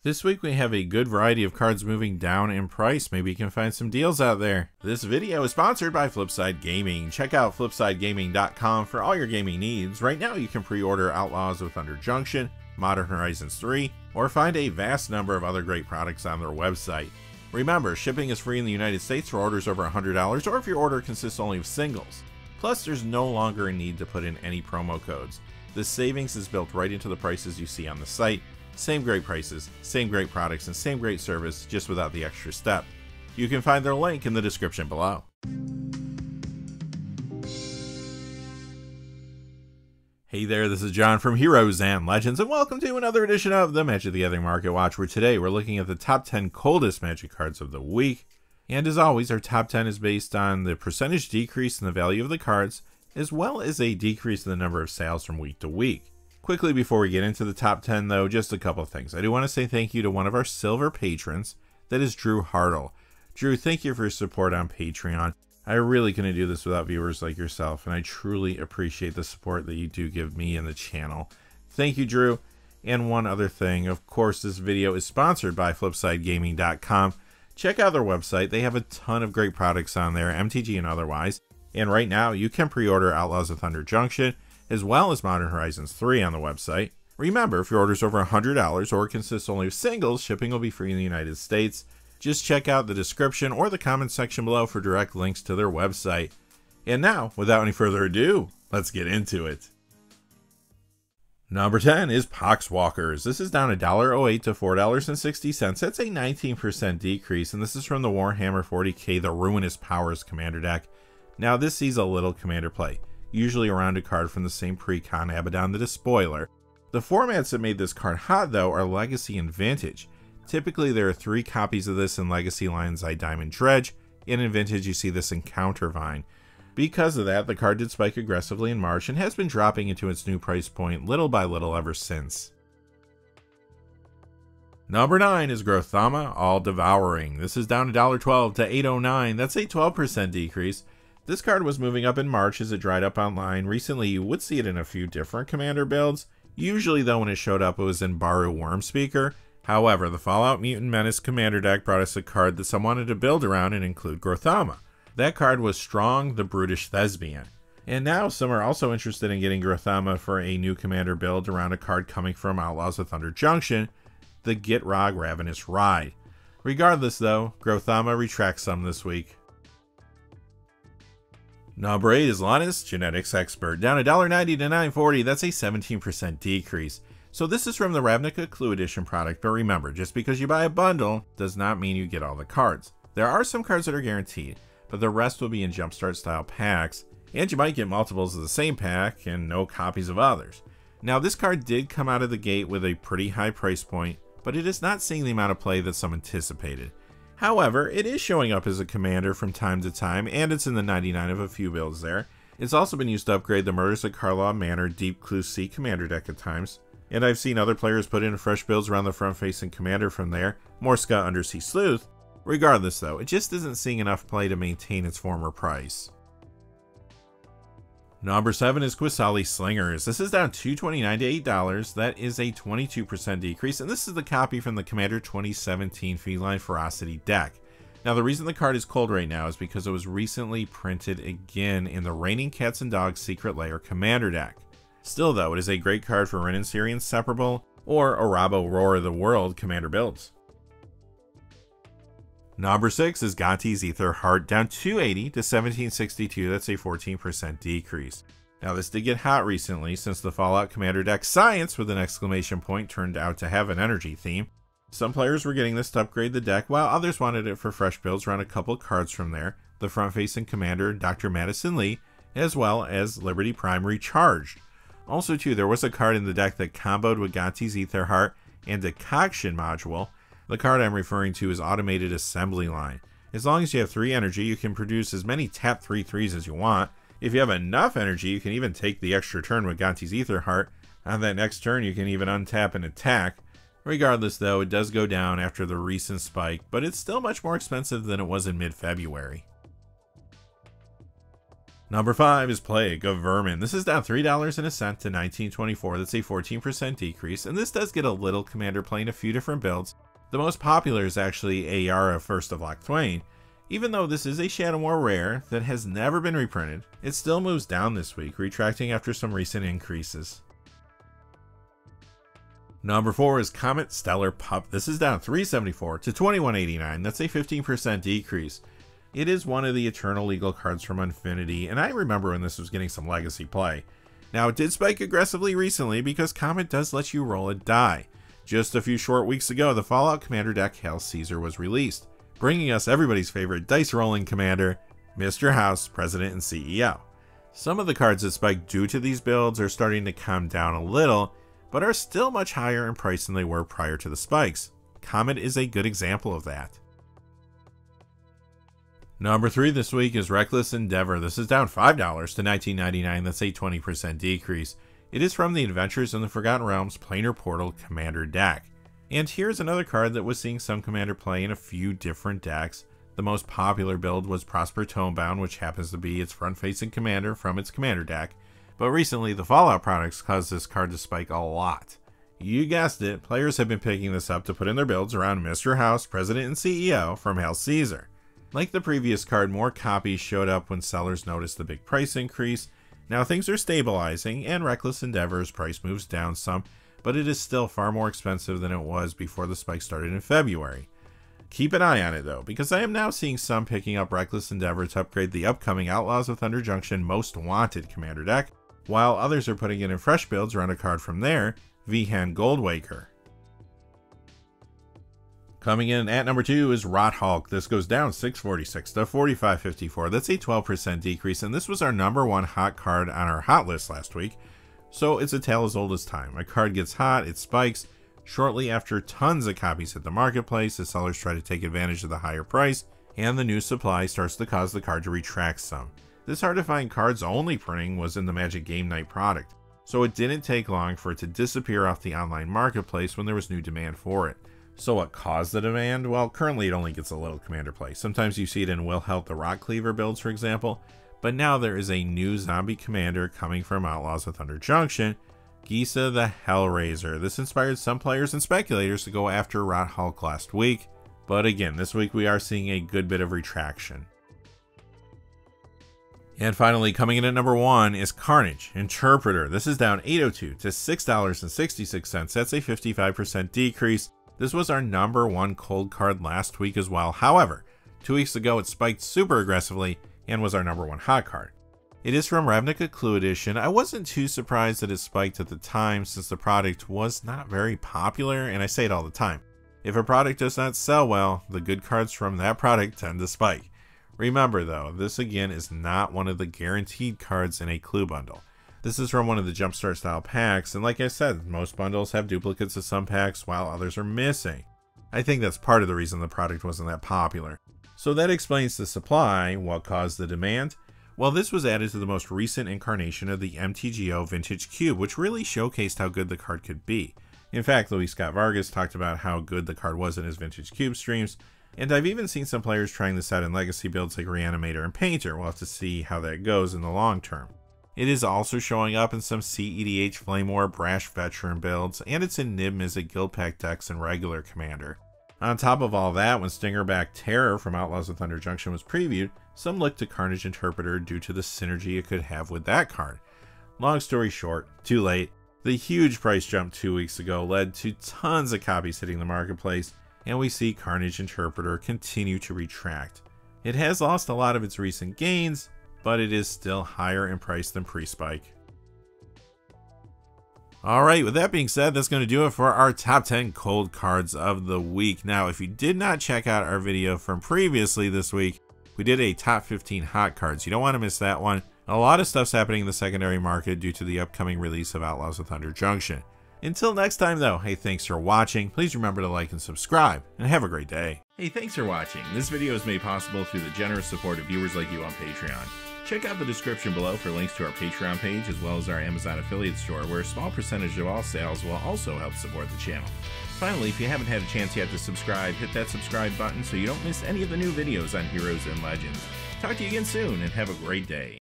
This week we have a good variety of cards moving down in price. Maybe you can find some deals out there. This video is sponsored by Flipside Gaming. Check out flipsidegaming.com for all your gaming needs. Right now you can pre-order Outlaws of Thunder Junction, Modern Horizons 3, or find a vast number of other great products on their website. Remember, shipping is free in the United States for orders over $100 or if your order consists only of singles. Plus, there's no longer a need to put in any promo codes. The savings is built right into the prices you see on the site. Same great prices, same great products, and same great service, just without the extra step. You can find their link in the description below. Hey there, this is John from Heroes and Legends, and welcome to another edition of the Magic the Gathering Market Watch, where today we're looking at the top 10 coldest Magic cards of the week. And as always, our top 10 is based on the percentage decrease in the value of the cards, as well as a decrease in the number of sales from week to week. Quickly before we get into the top 10 though, just a couple of things. I do want to say thank you to one of our silver patrons, that is Drew Hartl. Drew, thank you for your support on Patreon. I really couldn't do this without viewers like yourself, and I truly appreciate the support that you do give me and the channel. Thank you, Drew. And one other thing, of course, this video is sponsored by flipsidegaming.com. Check out their website. They have a ton of great products on there, MTG and otherwise. And right now, you can pre-order Outlaws of Thunder Junction, as well as Modern Horizons 3 on the website. Remember, if your order is over $100 or consists only of singles, shipping will be free in the United States. Just check out the description or the comment section below for direct links to their website. And now, without any further ado, let's get into it. Number 10 is Poxwalkers. This is down $1.08 to $4.60. That's a 19% decrease, and this is from the Warhammer 40k The Ruinous Powers Commander deck. Now, this sees a little commander play, usually around a card from the same pre-con Abaddon the Despoiler. The formats that made this card hot, though, are Legacy and Vintage. Typically, there are 3 copies of this in Legacy lines Diamond Dredge, and in Vintage you see this in Countervine. Because of that, the card did spike aggressively in March and has been dropping into its new price point little by little ever since. Number 9 is Grothama All-Devouring. This is down $1.12 to $8.09. That's a 12% decrease. This card was moving up in March as it dried up online. Recently, you would see it in a few different commander builds. Usually, though, when it showed up, it was in Baru Wormspeaker. However, the Fallout Mutant Menace commander deck brought us a card that some wanted to build around and include Grothama. That card was Strong the Brutish Thespian. And now some are also interested in getting Grothama for a new commander build around a card coming from Outlaws of Thunder Junction, the Gitrog Ravenous Ride. Regardless though, Grothama retracts some this week. Number 8 is Lannis Genetics Expert, down $1.90 to $9.40. That's a 17% decrease. So this is from the Ravnica Clue Edition product, but remember, just because you buy a bundle does not mean you get all the cards. There are some cards that are guaranteed, but the rest will be in Jumpstart style packs, and you might get multiples of the same pack and no copies of others. Now this card did come out of the gate with a pretty high price point, but it is not seeing the amount of play that some anticipated. However, it is showing up as a commander from time to time, and it's in the 99 of a few builds there. It's also been used to upgrade the Murders at Karlaw Manor Deep Clue C commander deck at times, and I've seen other players put in fresh builds around the front-facing commander from there, Morska Undersea Sleuth. Regardless though, it just isn't seeing enough play to maintain its former price. Number 7 is Qasali Slingers. This is down $2.29 to $8. That is a 22% decrease, and this is the copy from the Commander 2017 Feline Ferocity deck. Now the reason the card is cold right now is because it was recently printed again in the Raining Cats and Dogs Secret Lair Commander deck. Still though, it is a great card for Ren and Syrian Separable or Arabo Roar of the World commander builds. Number 6 is Gonti's Ether Heart, down $2.80 to $17.62. That's a 14% decrease. Now this did get hot recently since the Fallout Commander deck Science with an exclamation point turned out to have an energy theme. Some players were getting this to upgrade the deck, while others wanted it for fresh builds around a couple cards from there, the front-facing commander Dr. Madison Lee, as well as Liberty Prime Recharged. Also too, there was a card in the deck that comboed with Gonti's Ether Heart and Decoction module. The card I'm referring to is Automated Assembly Line. As long as you have 3 energy, you can produce as many tap 3/3s as you want. If you have enough energy, you can even take the extra turn with Gonti's Ether Heart. On that next turn, you can even untap and attack. Regardless though, it does go down after the recent spike, but it's still much more expensive than it was in mid-February. Number 5 is Plague of Vermin. This is down $3 and a cent to $19.24. That's a 14% decrease, and this does get a little commander play in a few different builds. The most popular is actually Ayara First of Loch Twain. Even though this is a Shadow War rare that has never been reprinted, it still moves down this week, retracting after some recent increases. Number 4 is Comet Stellar Pup. This is down $3.74 to $21.89. That's a 15% decrease. It is one of the Eternal Legal cards from Infinity, and I remember when this was getting some legacy play. Now, it did spike aggressively recently because Comet does let you roll a die. Just a few short weeks ago, the Fallout Commander deck Hail Caesar was released, bringing us everybody's favorite dice rolling commander, Mr. House, President and CEO. Some of the cards that spiked due to these builds are starting to come down a little, but are still much higher in price than they were prior to the spikes. Comet is a good example of that. Number 3 this week is Reckless Endeavor. This is down $5 to $19.99. That's a 20% decrease. It is from the Adventures in the Forgotten Realms Planar Portal Commander deck. And here's another card that was seeing some commander play in a few different decks. The most popular build was Prosper Tomebound, which happens to be its front-facing commander from its commander deck. But recently, the Fallout products caused this card to spike a lot. You guessed it, players have been picking this up to put in their builds around Mr. House, President and CEO from Hail Caesar. Like the previous card, more copies showed up when sellers noticed the big price increase. Now things are stabilizing, and Reckless Endeavor's price moves down some, but it is still far more expensive than it was before the spike started in February. Keep an eye on it though, because I am now seeing some picking up Reckless Endeavor to upgrade the upcoming Outlaws of Thunder Junction Most Wanted commander deck, while others are putting it in fresh builds around a card from there, Vihan Goldwaker. Coming in at number 2 is Rothulk. This goes down $6.46 to $45.54. That's a 12% decrease, and this was our number 1 hot card on our hot list last week. So it's a tale as old as time. A card gets hot, it spikes. Shortly after tons of copies hit the marketplace, the sellers try to take advantage of the higher price, and the new supply starts to cause the card to retract some. This hard to find cards only printing was in the Magic Game Night product, so it didn't take long for it to disappear off the online marketplace when there was new demand for it. So what caused the demand? Well, currently it only gets a little commander play. Sometimes you see it in Wilhelt the Rock Cleaver builds, for example, but now there is a new zombie commander coming from Outlaws of Thunder Junction, Gisa the Hellraiser. This inspired some players and speculators to go after Rothulk last week, but again, this week we are seeing a good bit of retraction. And finally, coming in at number 1 is Carnage Interpreter. This is down $8.02 to $6.66. That's a 55% decrease. This was our number 1 cold card last week as well. However, 2 weeks ago it spiked super aggressively and was our number 1 hot card. It is from Ravnica Clue Edition. I wasn't too surprised that it spiked at the time since the product was not very popular, and I say it all the time. If a product does not sell well, the good cards from that product tend to spike. Remember though, this again is not one of the guaranteed cards in a clue bundle. This is from one of the Jumpstart style packs, and like I said, most bundles have duplicates of some packs while others are missing. I think that's part of the reason the product wasn't that popular. So that explains the supply. What caused the demand? Well, this was added to the most recent incarnation of the MTGO Vintage Cube, which really showcased how good the card could be. In fact, Luis Scott Vargas talked about how good the card was in his Vintage Cube streams, and I've even seen some players trying this out in legacy builds like Reanimator and Painter. We'll have to see how that goes in the long term. It is also showing up in some CEDH Flame War Brash Veteran builds, and it's in Nib Mizzet Guild Pack decks and regular Commander. On top of all that, when Stingerback Terror from Outlaws of Thunder Junction was previewed, some looked to Carnage Interpreter due to the synergy it could have with that card. Long story short, too late. The huge price jump 2 weeks ago led to tons of copies hitting the marketplace, and we see Carnage Interpreter continue to retract. It has lost a lot of its recent gains, but it is still higher in price than pre-spike. Alright, with that being said, that's going to do it for our top 10 cold cards of the week. Now, if you did not check out our video from previously this week, we did a top 15 hot cards. You don't want to miss that one. A lot of stuff's happening in the secondary market due to the upcoming release of Outlaws of Thunder Junction. Until next time though, hey, thanks for watching. Please remember to like and subscribe, and have a great day. Hey, thanks for watching. This video is made possible through the generous support of viewers like you on Patreon. Check out the description below for links to our Patreon page as well as our Amazon affiliate store, where a small percentage of all sales will also help support the channel. Finally, if you haven't had a chance yet to subscribe, hit that subscribe button so you don't miss any of the new videos on Heroes and Legends. Talk to you again soon, and have a great day.